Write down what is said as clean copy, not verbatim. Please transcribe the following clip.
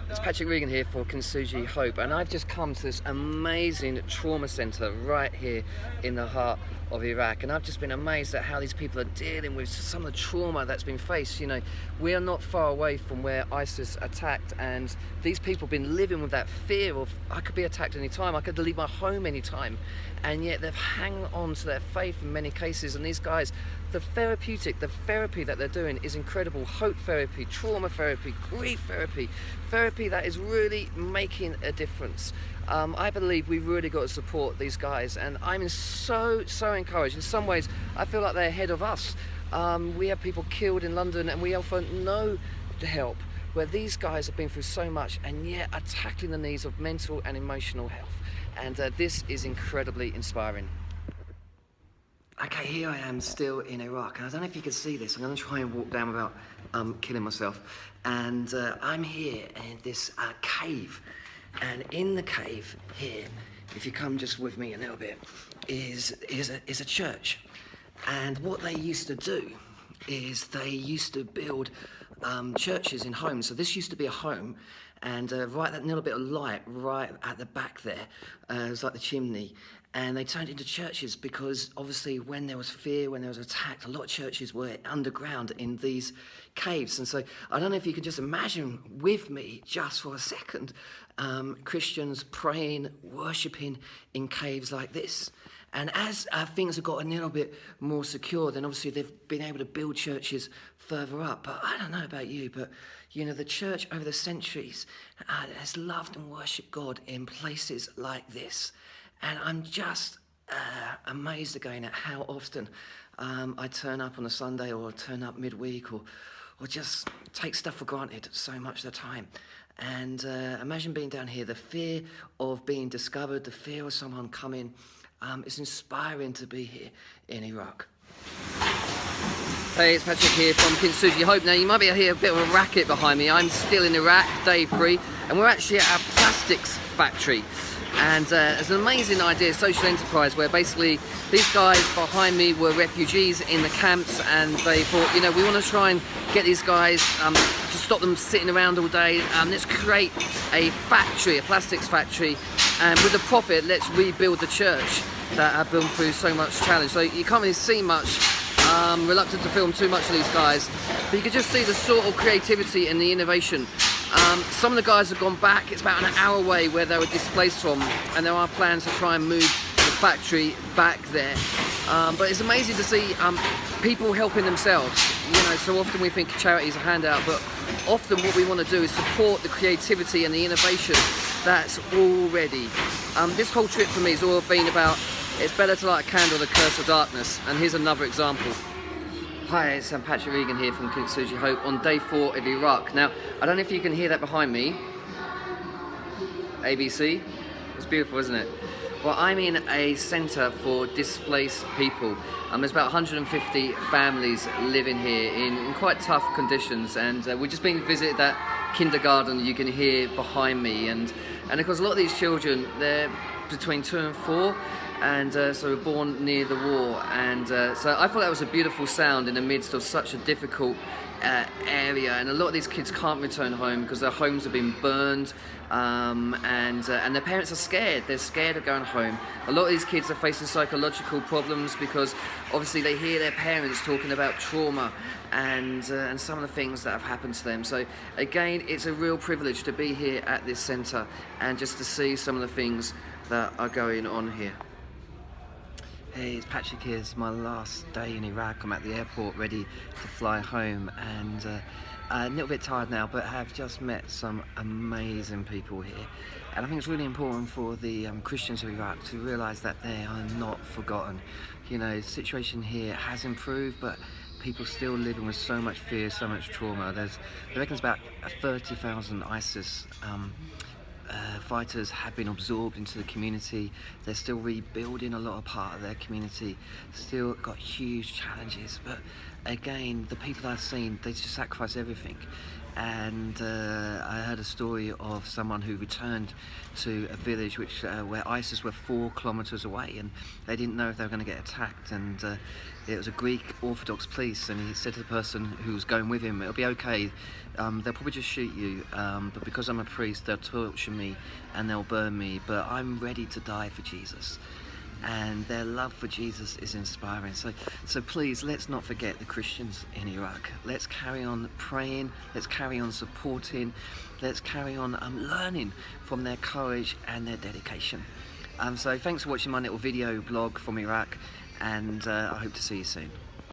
It's Patrick Regan here for Kintsugi Hope, and I've just come to this amazing trauma centre right here in the heart of Iraq, and I've just been amazed at how these people are dealing with some of the trauma that's been faced. You know, we are not far away from where ISIS attacked, and these people have been living with that fear of, I could be attacked any time, I could leave my home any time, and yet they've hung on to their faith in many cases. And these guys, the therapy that they're doing is incredible. Hope therapy, trauma therapy, grief therapy, therapy that is really making a difference. I believe we really got to support these guys, and I'm so encouraged. In some ways, I feel like they're ahead of us. We have people killed in London, and we often know the help, where these guys have been through so much and yet are tackling the needs of mental and emotional health. And this is incredibly inspiring. Okay, here I am still in Iraq, and I don't know if you can see this. I'm going to try and walk down without killing myself. And I'm here in this cave, and in the cave here, if you come just with me a little bit, is a church. And what they used to do is they used to build churches in homes. So this used to be a home, and right, that little bit of light right at the back there, it was like the chimney. And they turned into churches because obviously when there was fear, when there was attack, a lot of churches were underground in these caves. And so I don't know if you can just imagine with me just for a second, Christians praying, worshipping in caves like this. And as things have got a little bit more secure, then obviously they've been able to build churches further up. But I don't know about you, but you know, the church over the centuries has loved and worshipped God in places like this. And I'm just amazed again at how often I turn up on a Sunday, or turn up midweek, or just take stuff for granted so much of the time. And imagine being down here, the fear of being discovered, the fear of someone coming. It's inspiring to be here in Iraq. Hey, it's Patrick here from Kintsugi Hope. Now, you might be hearing a bit of a racket behind me. I'm still in Iraq, day 3, and we're actually at our plastics factory. And it's an amazing idea, social enterprise, where basically these guys behind me were refugees in the camps, and they thought, you know, we want to try and get these guys to stop them sitting around all day. Let's create a factory, a plastics factory, and with the profit, let's rebuild the church that have been through so much challenge. So you can't really see much. Reluctant to film too much of these guys, but you can just see the sort of creativity and the innovation. Some of the guys have gone back. It's about an hour away where they were displaced from, and there are plans to try and move the factory back there. But it's amazing to see people helping themselves. You know, so often we think charity is a handout, but often what we want to do is support the creativity and the innovation that's already. This whole trip for me has all been about, it's better to light a candle than curse of darkness, and here's another example. Hi, it's Patrick Regan here from Kintsugi Hope on day 4 of Iraq. Now, I don't know if you can hear that behind me. ABC. It's beautiful, isn't it? Well, I'm in a centre for displaced people. There's about 150 families living here in quite tough conditions, and we've just been to visit that kindergarten you can hear behind me. And of course, a lot of these children, they're between 2 and 4. And so we're born near the war, and so I thought that was a beautiful sound in the midst of such a difficult area. And a lot of these kids can't return home because their homes have been burned, and their parents are scared. They're scared of going home. A lot of these kids are facing psychological problems because obviously they hear their parents talking about trauma and some of the things that have happened to them. So again, it's a real privilege to be here at this centre and just to see some of the things that are going on here. Hey, it's Patrick here. It's my last day in Iraq. I'm at the airport ready to fly home, and a little bit tired now, but have just met some amazing people here. And I think it's really important for the Christians of Iraq to realise that they are not forgotten. You know, the situation here has improved, but people still living with so much fear, so much trauma. They reckon it's about 30,000 ISIS fighters have been absorbed into the community. They're still rebuilding a lot of part of their community, still got huge challenges, but again, the people I've seen, they just sacrifice everything. and I heard a story of someone who returned to a village where ISIS were 4 kilometers away, and they didn't know if they were going to get attacked, and it was a Greek Orthodox priest, and he said to the person who was going with him, it'll be okay, they'll probably just shoot you, but because I'm a priest they'll torture me and they'll burn me, but I'm ready to die for Jesus. And their love for Jesus is inspiring. So please, let's not forget the Christians in Iraq. Let's carry on praying, let's carry on supporting, let's carry on learning from their courage and their dedication. So thanks for watching my little video blog from Iraq, and I hope to see you soon.